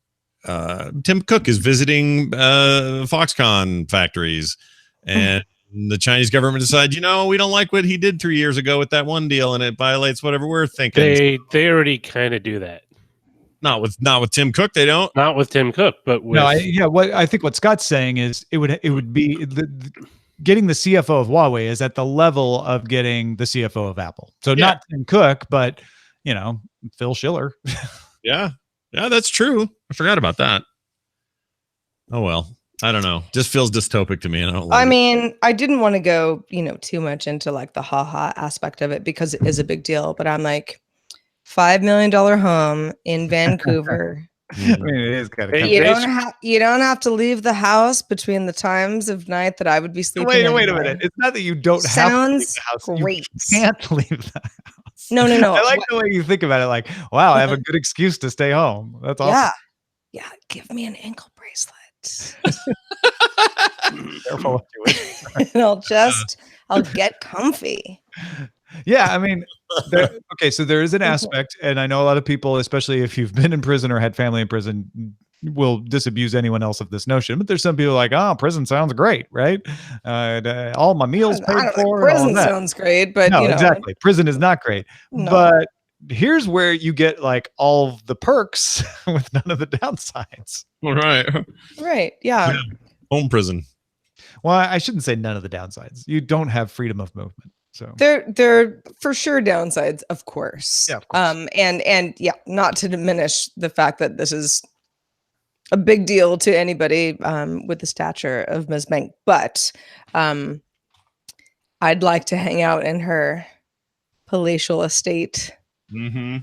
Speaker 4: Tim Cook is visiting Foxconn factories and the Chinese government decides, we don't like what he did 3 years ago with that one deal, and it violates whatever we're thinking.
Speaker 1: They already kind of do that.
Speaker 4: Not with Tim Cook, they don't.
Speaker 1: Not with Tim Cook, but with
Speaker 2: I think what Scott's saying is it would be getting the CFO of Huawei is at the level of getting the CFO of Apple. So not Tim Cook, but Phil Schiller.
Speaker 4: Yeah, that's true. I forgot about that. Oh well. I don't know. Just feels dystopic to me. And I
Speaker 3: mean, I didn't want to go, too much into like the haha aspect of it because it is a big deal. But I'm like, $5 million home in Vancouver.
Speaker 2: I mean, it is kind of.
Speaker 3: You don't have to leave the house between the times of night that I would be sleeping.
Speaker 2: Wait a minute. It's not that you don't have to leave the house.
Speaker 3: Great.
Speaker 2: You can't leave the house.
Speaker 3: No.
Speaker 2: I like the way you think about it. Like, wow, I have a good excuse to stay home. That's awesome.
Speaker 3: Yeah. Give me an ankle bracelet.
Speaker 2: Careful what you wish.
Speaker 3: And I'll get comfy.
Speaker 2: Yeah, I mean, so there is an aspect, and I know a lot of people, especially if you've been in prison or had family in prison, will disabuse anyone else of this notion. But there's some people like, prison sounds great, right? All my meals paid for.
Speaker 3: Prison sounds great, but
Speaker 2: no, exactly. Prison is not great, but here's where you get like all of the perks with none of the downsides.
Speaker 4: Right.
Speaker 3: Yeah.
Speaker 4: Home prison.
Speaker 2: Well, I shouldn't say none of the downsides. You don't have freedom of movement. So
Speaker 3: there for sure downsides, of course.
Speaker 2: Yeah, of course.
Speaker 3: And not to diminish the fact that this is a big deal to anybody with the stature of Ms. Meng, but I'd like to hang out in her palatial estate.
Speaker 4: Mm-hmm.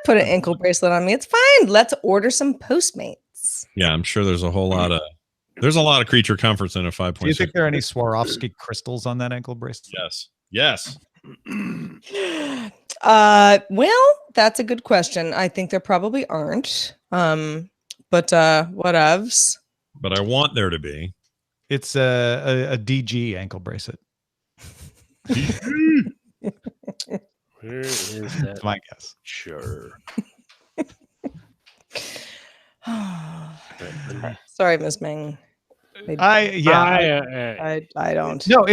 Speaker 3: Put an ankle bracelet on me. It's fine. Let's order some Postmates.
Speaker 4: Yeah, I'm sure there's a lot of creature comforts in a 5.6.
Speaker 2: Do you think there are any Swarovski crystals on that ankle bracelet?
Speaker 4: Yes.
Speaker 3: Well, that's a good question. I think there probably aren't. But whatevs.
Speaker 4: But I want there to be.
Speaker 2: It's a DG ankle bracelet.
Speaker 1: Where is that?
Speaker 2: That's my guess.
Speaker 1: Sure.
Speaker 3: Sorry, Ms. Meng.
Speaker 2: I
Speaker 3: don't.
Speaker 2: No,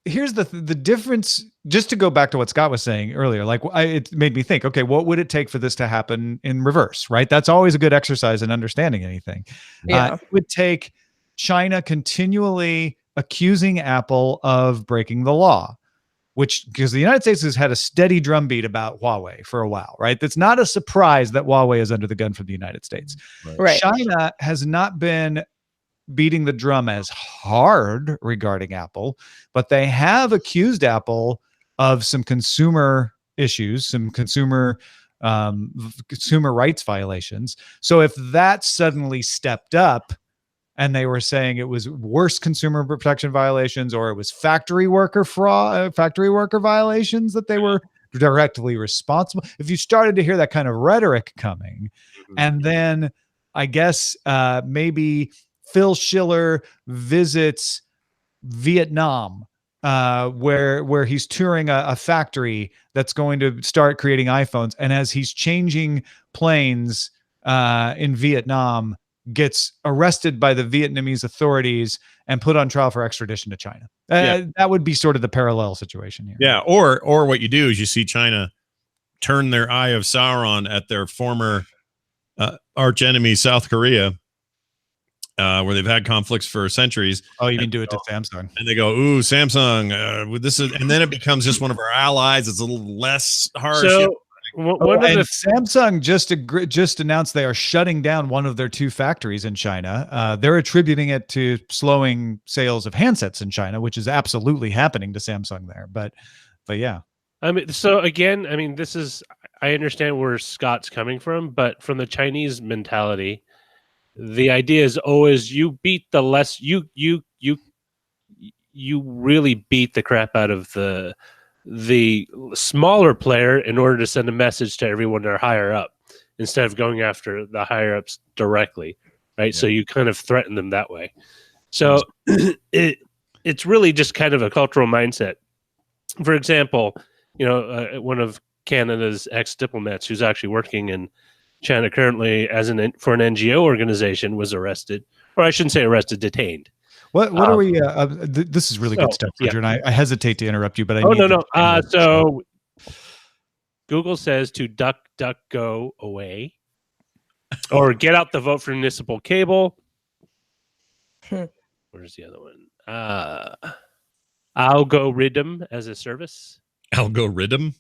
Speaker 2: here's the difference. Just to go back to what Scott was saying earlier, like it made me think, okay, what would it take for this to happen in reverse, right? That's always a good exercise in understanding anything. It would take China continually accusing Apple of breaking the law, because the United States has had a steady drumbeat about Huawei for a while, right? That's not a surprise that Huawei is under the gun from the United States.
Speaker 3: Right.
Speaker 2: China has not been beating the drum as hard regarding Apple, but they have accused Apple of some consumer issues, some consumer rights violations. So if that suddenly stepped up and they were saying it was worse consumer protection violations, or it was factory worker fraud, factory worker violations that they were directly responsible. If you started to hear that kind of rhetoric coming, and then I guess maybe Phil Schiller visits Vietnam, where he's touring a factory that's going to start creating iPhones, and as he's changing planes in Vietnam, gets arrested by the Vietnamese authorities and put on trial for extradition to China. That would be sort of the parallel situation here.
Speaker 4: Yeah, or what you do is you see China turn their eye of Sauron at their former arch enemy, South Korea, where they've had conflicts for centuries.
Speaker 2: Oh, you can do it to Samsung.
Speaker 4: And they go, ooh, Samsung, this is, and then it becomes just one of our allies. It's a little less harsh.
Speaker 1: So,
Speaker 2: Samsung just announced they are shutting down one of their 2 factories in China. They're attributing it to slowing sales of handsets in China, which is absolutely happening to Samsung there. But yeah.
Speaker 1: I mean, so again, I mean, I understand where Scott's coming from, but from the Chinese mentality, the idea is always you beat the less you really beat the crap out of the smaller player in order to send a message to everyone that are higher up instead of going after the higher ups directly, right? So you kind of threaten them that way. So it's really just kind of a cultural mindset. For example, one of Canada's ex-diplomats who's actually working in China currently as for an NGO organization was arrested, or I shouldn't say arrested, detained.
Speaker 2: What are we? This is really good stuff, Roger, and I hesitate to interrupt you, but I
Speaker 1: so Google says to DuckDuckGo away, or get out the vote for municipal cable. Where's the other one? Algorithm as a service.
Speaker 4: Algorithm.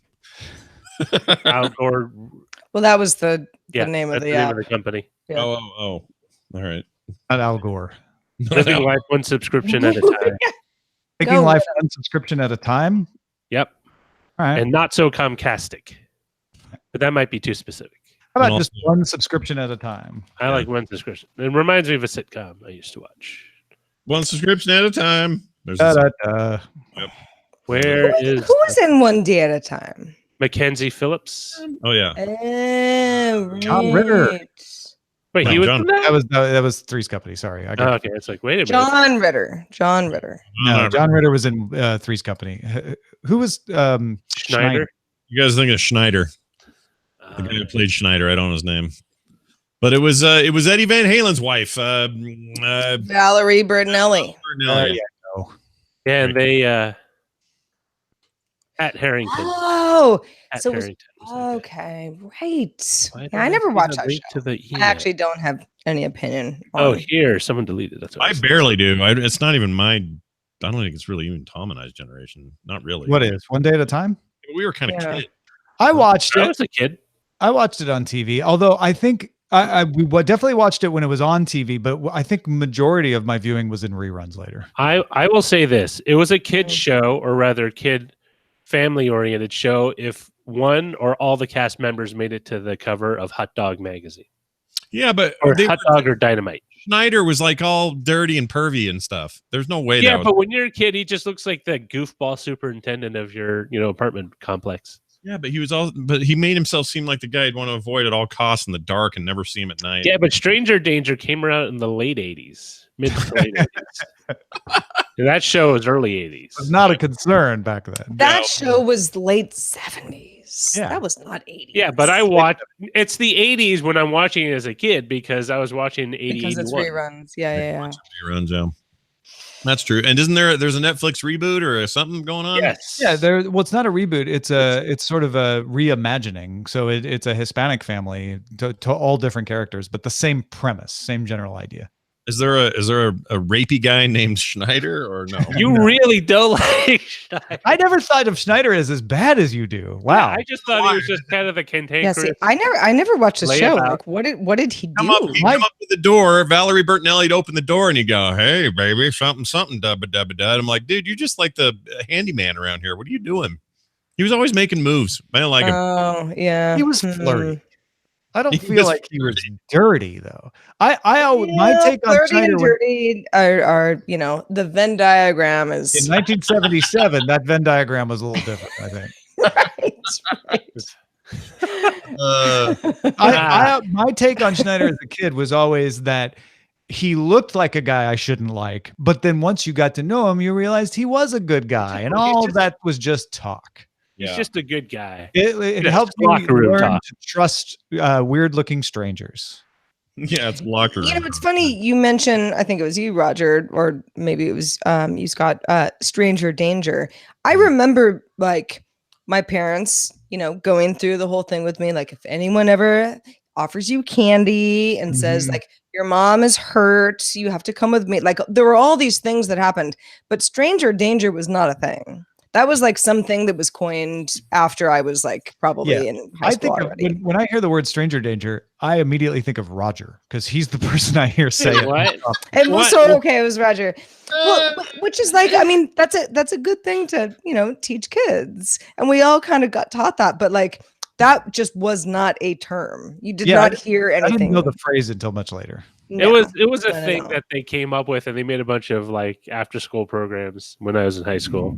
Speaker 3: Well, that was the name of the app.
Speaker 1: Name of the company.
Speaker 4: Yeah. Oh. All right.
Speaker 2: Not Al Gore.
Speaker 1: Living life one subscription at a time.
Speaker 2: Taking life one subscription at a time?
Speaker 1: Yep.
Speaker 2: All right.
Speaker 1: And not so Comcastic. But that might be too specific.
Speaker 2: How about just one subscription at a time?
Speaker 1: I like one subscription. It reminds me of a sitcom I used to watch.
Speaker 4: One subscription at a time.
Speaker 1: Yep. Who
Speaker 3: is in One Day at a Time?
Speaker 1: Mackenzie Phillips.
Speaker 4: Oh yeah.
Speaker 3: Right.
Speaker 2: John Ritter.
Speaker 1: Wait, he was in that?
Speaker 2: That was Three's Company. Sorry.
Speaker 1: Okay, it's like wait a minute.
Speaker 3: John Ritter.
Speaker 2: No, John Ritter was in Three's Company. Who was
Speaker 1: Schneider?
Speaker 4: You guys think of Schneider? The guy who played Schneider. I don't know his name, but it was Eddie Van Halen's wife,
Speaker 3: Valerie Bertinelli.
Speaker 1: Yeah, and they at Harrington.
Speaker 3: Oh,
Speaker 1: at
Speaker 3: so
Speaker 1: Harrington.
Speaker 3: Okay, right. Yeah, I never watched that show. I actually don't have any opinion.
Speaker 1: Oh, here, someone deleted. That's what
Speaker 4: I barely do. It's not even my. I don't think it's really even Tom and I's generation. Not really.
Speaker 2: What is One Day at a Time?
Speaker 4: We were kind of kids.
Speaker 2: I watched it.
Speaker 1: I was a kid.
Speaker 2: I watched it on TV. Although I think we definitely watched it when it was on TV, but I think majority of my viewing was in reruns later.
Speaker 1: I will say this: it was a kid show, or rather, kid family-oriented show. If one or all the cast members made it to the cover of Hot Dog magazine.
Speaker 4: Yeah, but
Speaker 1: Hot Dog or Dynamite.
Speaker 4: Schneider was like all dirty and pervy and stuff. There's no way.
Speaker 1: Yeah, but when you're a kid, he just looks like the goofball superintendent of your, apartment complex.
Speaker 4: Yeah, but he made himself seem like the guy you'd want to avoid at all costs in the dark and never see him at night.
Speaker 1: Yeah, but Stranger Danger came around in the late 80s, mid to late 80s. And that show was early 80s.
Speaker 2: It was not a concern back then.
Speaker 3: That show was late 70s.
Speaker 2: Yeah.
Speaker 3: That was not 80s.
Speaker 1: Yeah, but it's the 80s when I'm watching it as a kid because I was watching 80s.
Speaker 3: Because it's reruns. Yeah.
Speaker 4: Reruns, yeah. That's true. And isn't there's a Netflix reboot or something going on?
Speaker 1: Yes.
Speaker 2: Yeah, well, it's not a reboot. It's sort of a reimagining. So it's a Hispanic family to all different characters, but the same premise, same general idea.
Speaker 4: Is there a rapey guy named Schneider or no?
Speaker 1: You really don't like Schneider.
Speaker 2: I never thought of Schneider as bad as you do. Wow.
Speaker 1: Yeah, I just thought he was just kind of a cantankerous.
Speaker 3: Yeah, see, I never watched the show. Like, what did he do?
Speaker 4: He'd come up to the door. Valerie Bertinelli'd open the door and he'd go, "Hey, baby, something, dubba dubba dub." I'm like, dude, you're just like the handyman around here. What are you doing? He was always making moves. I don't like him.
Speaker 3: Oh, yeah.
Speaker 2: He was flirty. I don't
Speaker 4: He
Speaker 2: feel
Speaker 4: was
Speaker 2: like he was dirty though. My take on
Speaker 3: flirty
Speaker 2: Schneider
Speaker 3: and
Speaker 2: was,
Speaker 3: dirty are the Venn diagram
Speaker 2: in
Speaker 3: is
Speaker 2: 1977. That Venn diagram was a little different, I think. My take on Schneider as a kid was always that he looked like a guy I shouldn't like, but then once you got to know him, you realized he was a good guy, and all of that was just talk.
Speaker 1: He's just a good guy.
Speaker 2: It
Speaker 1: Just
Speaker 2: helps you
Speaker 1: locker room
Speaker 2: learn
Speaker 1: talk.
Speaker 2: to trust weird-looking strangers.
Speaker 4: Yeah, it's locker room.
Speaker 3: It's funny you mentioned, I think it was you, Roger, or maybe it was you, Scott, stranger danger. I remember like my parents, going through the whole thing with me. Like if anyone ever offers you candy and says like, your mom is hurt, you have to come with me. Like there were all these things that happened, but stranger danger was not a thing. That was like something that was coined after I was like probably in high school already.
Speaker 2: When I hear the word stranger danger, I immediately think of Roger because he's the person I hear say it.
Speaker 1: What?
Speaker 3: It was Roger. Well, which is like, I mean, that's a good thing to, teach kids. And we all kind of got taught that, but like that just was not a term. You did not hear anything.
Speaker 2: I didn't know the phrase until much later.
Speaker 1: No, it was a thing that they came up with, and they made a bunch of like after school programs when I was in high school.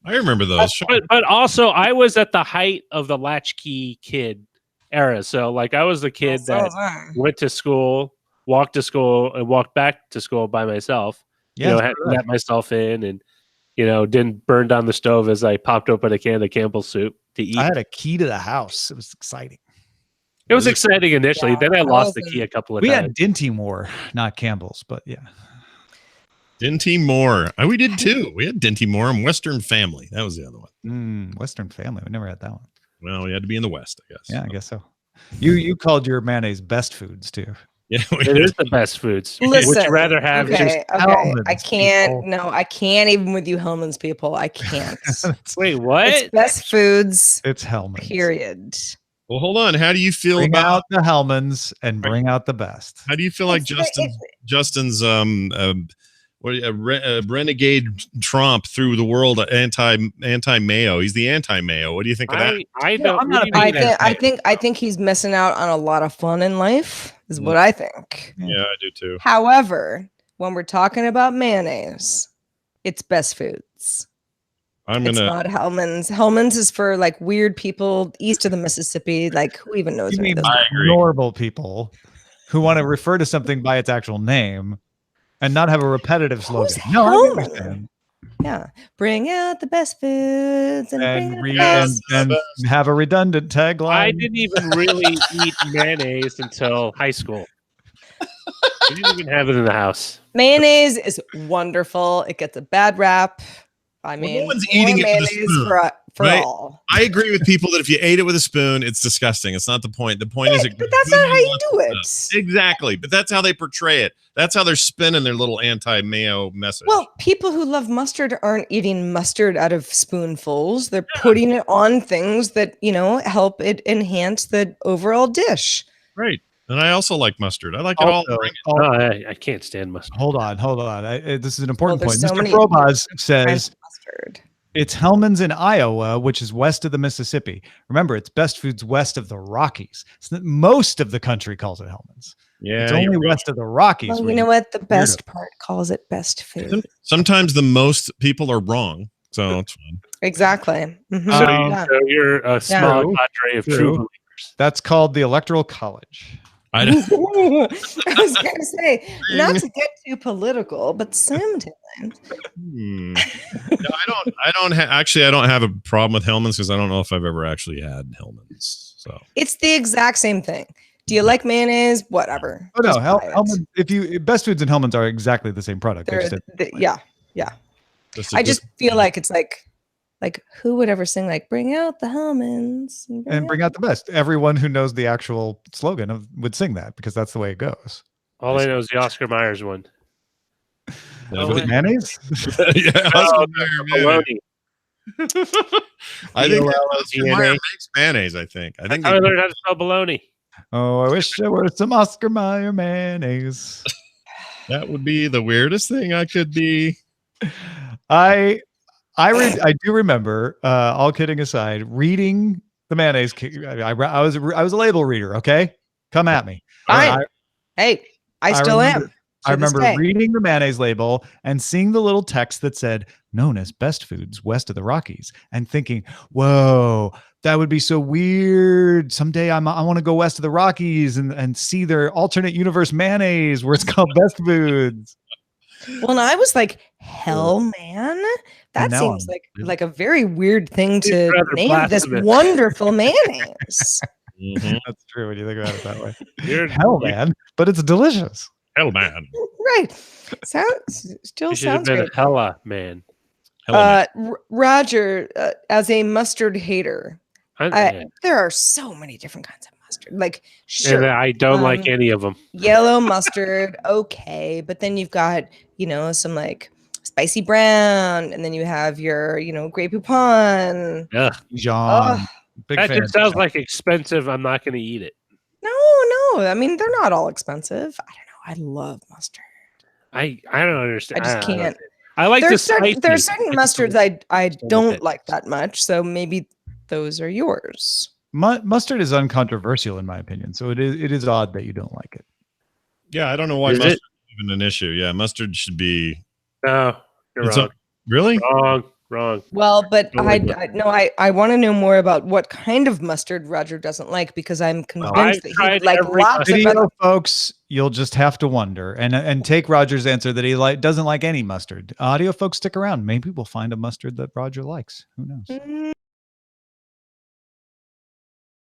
Speaker 4: I remember those.
Speaker 1: But also, I was at the height of the latchkey kid era. So, like, I was the kid that went to school, walked to school, and walked back to school by myself.
Speaker 2: Yeah,
Speaker 1: had to let myself in, and didn't burn down the stove as I popped open a can of Campbell's soup to eat.
Speaker 2: I had a key to the house. It was exciting.
Speaker 1: It was exciting initially. Then I lost the key a couple of times.
Speaker 2: We had Dinty Moore, not Campbell's, but yeah.
Speaker 4: Dinty Moore. We did too. We had Dinty Moore and Western Family. That was the other one.
Speaker 2: Western Family. We never had that one.
Speaker 4: Well, we had to be in the West, I guess.
Speaker 2: Yeah, I guess so. You called your mayonnaise best foods too.
Speaker 4: Yeah,
Speaker 1: it is the best foods.
Speaker 3: Listen,
Speaker 1: would you rather have just
Speaker 3: Hellmann's? I can't. No, I can't even with you Hellmann's people. I can't.
Speaker 1: Wait, what?
Speaker 3: It's best foods.
Speaker 2: It's Hellmann's.
Speaker 3: Period.
Speaker 4: Well, hold on. How do you feel
Speaker 2: bring
Speaker 4: about
Speaker 2: out the Hellmann's and bring out the best?
Speaker 4: How do you feel like Justin's renegade Trump through the world anti Mayo? He's the anti Mayo. What do you think of that?
Speaker 3: I think he's missing out on a lot of fun in life. Is what I think.
Speaker 4: Yeah, I do too.
Speaker 3: However, when we're talking about mayonnaise, it's best foods. It's not Hellmann's. Hellmann's is for like weird people east of the Mississippi. Like who even knows?
Speaker 2: You mean normal people who want to refer to something by its actual name and not have a repetitive slogan? No, I understand.
Speaker 3: Yeah, bring out the best foods and
Speaker 2: have a redundant tagline.
Speaker 1: I didn't even really eat mayonnaise until high school. I didn't even have it in the house.
Speaker 3: Mayonnaise is wonderful. It gets a bad rap. I mean,
Speaker 4: no one's eating it with a spoon,
Speaker 3: for
Speaker 4: right?
Speaker 3: all.
Speaker 4: I agree with people that if you ate it with a spoon, it's disgusting. It's not the point. The point is,
Speaker 3: but that's not how you do it.
Speaker 4: Exactly. But that's how they portray it. That's how they're spinning their little anti-mayo message.
Speaker 3: Well, people who love mustard aren't eating mustard out of spoonfuls. They're putting it on things that, help it enhance the overall dish.
Speaker 4: Right. And I also like mustard. I like it all.
Speaker 1: I can't stand mustard.
Speaker 2: Hold on. This is an important point. Mr. Probaz says it's Hellmann's in Iowa, which is west of the Mississippi. Remember, it's best foods west of the Rockies. Most of the country calls it Hellmann's.
Speaker 4: Yeah,
Speaker 2: it's only west of the Rockies.
Speaker 3: Well, you know what? The best part calls it best food.
Speaker 4: Sometimes the most people are wrong. So it's fine.
Speaker 3: Exactly. Mm-hmm.
Speaker 1: So you're a small cadre of true believers.
Speaker 2: That's called the Electoral College.
Speaker 3: I was going to say, not to get too political, but sometimes.
Speaker 4: No, I don't have a problem with Hellmann's because I don't know if I've ever actually had Hellmann's. So
Speaker 3: it's the exact same thing. Do you like mayonnaise? Whatever.
Speaker 2: Oh no, Hellmann's. Best Foods and Hellmann's are exactly the same product.
Speaker 3: Yeah. I just feel like it's like who would ever sing like bring out the Hellmann's
Speaker 2: and bring out the best? Everyone who knows the actual slogan would sing that because that's the way it goes.
Speaker 1: All I know is the Oscar Myers one.
Speaker 2: Mayonnaise?
Speaker 4: Yeah, Oscar Mayer. I think Oscar Mayer makes mayonnaise. I think I
Speaker 1: learned how to spell bologna.
Speaker 2: Oh, I wish there were some Oscar Mayer mayonnaise.
Speaker 4: That would be the weirdest thing I could be.
Speaker 2: I do remember, all kidding aside, reading the mayonnaise. I was a label reader. Okay, come at me.
Speaker 3: Fine. Hey, I still
Speaker 2: remember,
Speaker 3: am.
Speaker 2: I remember reading the mayonnaise label and seeing the little text that said known as best foods west of the Rockies and thinking, whoa, that would be so weird. Someday I want to go west of the Rockies and see their alternate universe mayonnaise where it's called best foods.
Speaker 3: Well, and I was like, hell, man, that seems like a very weird thing to name this wonderful mayonnaise.
Speaker 4: Mhm.
Speaker 2: That's true when you think about it that way. Hell, man, but it's delicious.
Speaker 4: Hell, man.
Speaker 3: Right. Still sounds great.
Speaker 1: Hella, man.
Speaker 3: Roger, as a mustard hater, there are so many different kinds of mustard. Like, sure,
Speaker 1: and I don't like any of them.
Speaker 3: Yellow mustard, okay, but then you've got some like spicy brown, and then you have your Grey Poupon.
Speaker 1: Yeah,
Speaker 2: John.
Speaker 1: That just sounds like expensive. I'm not going to eat it.
Speaker 3: No. I mean, they're not all expensive. I don't know. I love mustard.
Speaker 1: I don't understand.
Speaker 3: I just can't.
Speaker 1: I like
Speaker 3: there's
Speaker 1: the
Speaker 3: there's certain mustards I don't like that much. So maybe those are yours.
Speaker 2: Mustard is uncontroversial in my opinion. So it is odd that you don't like it.
Speaker 4: Yeah, I don't know why mustard is even an issue. Yeah, mustard should be.
Speaker 1: No, you're wrong.
Speaker 4: Really?
Speaker 1: Wrong.
Speaker 3: Well, but I want to know more about what kind of mustard Roger doesn't like, because I'm convinced that he like lots of other
Speaker 2: folks. You'll just have to wonder and take Roger's answer that he doesn't like any mustard. Audio folks, stick around. Maybe we'll find a mustard that Roger likes. Who knows?